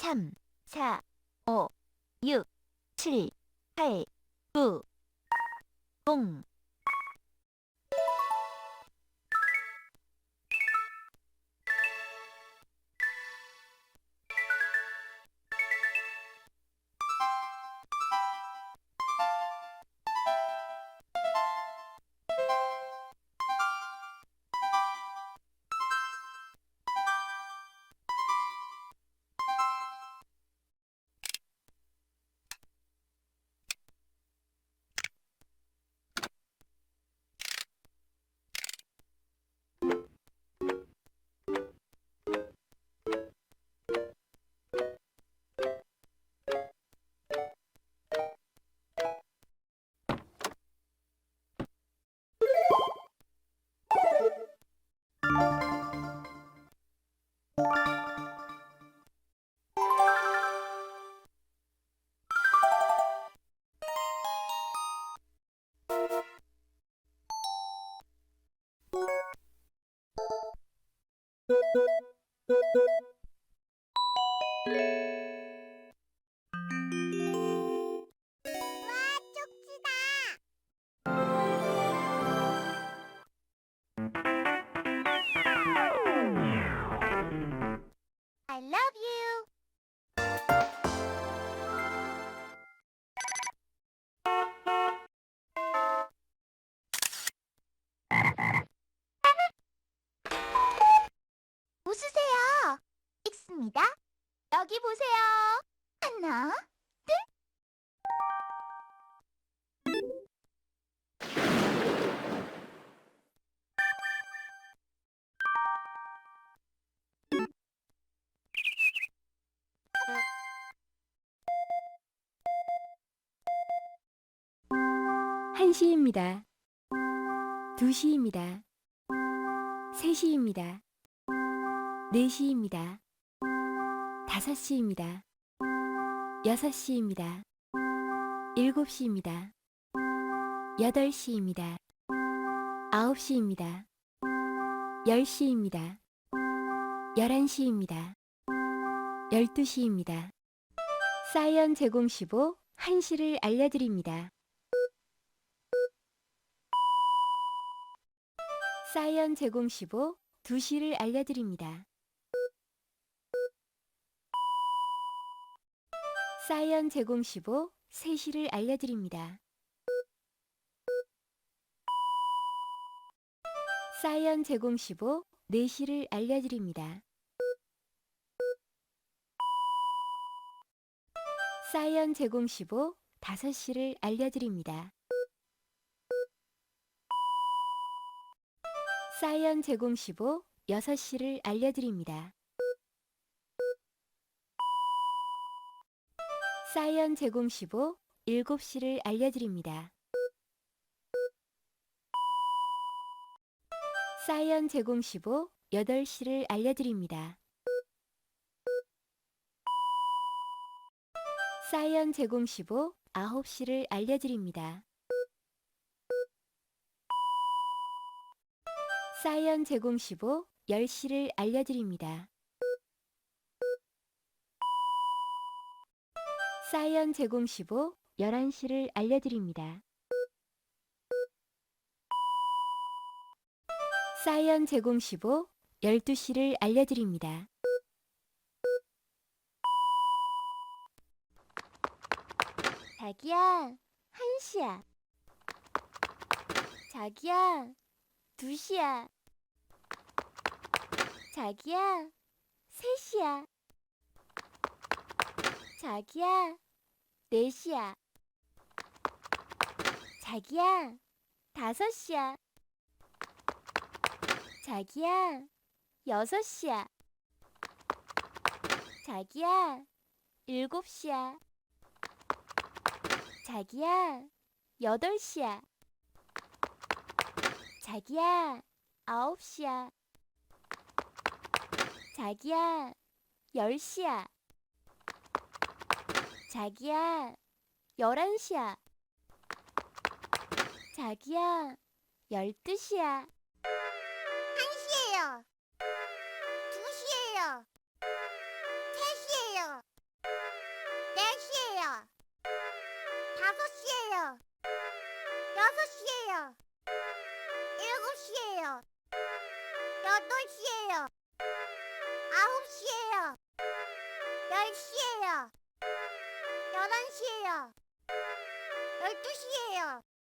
3, 4, 5, 6, 7, 8, 9, 0. I love you. 웃으세요. 읽습니다. 여기 보세요. 하나, 둘. 한시입니다. 두시입니다. 세시입니다. 네시입니다. 다섯시입니다. 여섯시입니다. 일곱시입니다. 여덟시입니다. 아홉시입니다. 열시입니다. 열한시입니다. 열두시입니다. 사이언 제공15 한시를 알려드립니다. 사이언 제공15 2시를 알려드립니다. 사이언 제공15 3시를 알려드립니다. 사이언 제공15 4시를 알려드립니다. 사이언 제공15 5시를 알려드립니다. 사이언 제공15 6시를 알려드립니다. 사이언 제공15 7시를 알려드립니다. 사이언 제공15 8시를 알려드립니다. 사이언 제공15 9시를 알려드립니다. 사이언 제공15 10시를 알려드립니다. 사이언 제공15 11시를 알려드립니다. 사이언 제공15 12시를 알려드립니다. 자기야, 1시야. 자기야, 2시야. 자기야, 3시야. 자기야, 4시야. 자기야, 5시야. 자기야, 6시야. 자기야, 7시야. 자기야, 8시야. 자기야, 9시야. 자기야, 10시야. 자기야, 11시야. 자기야, 12시야. 1시예요. 2시예요. 3시예요. 8시예요. 9시예요. 10시예요. 11시예요. 12시예요.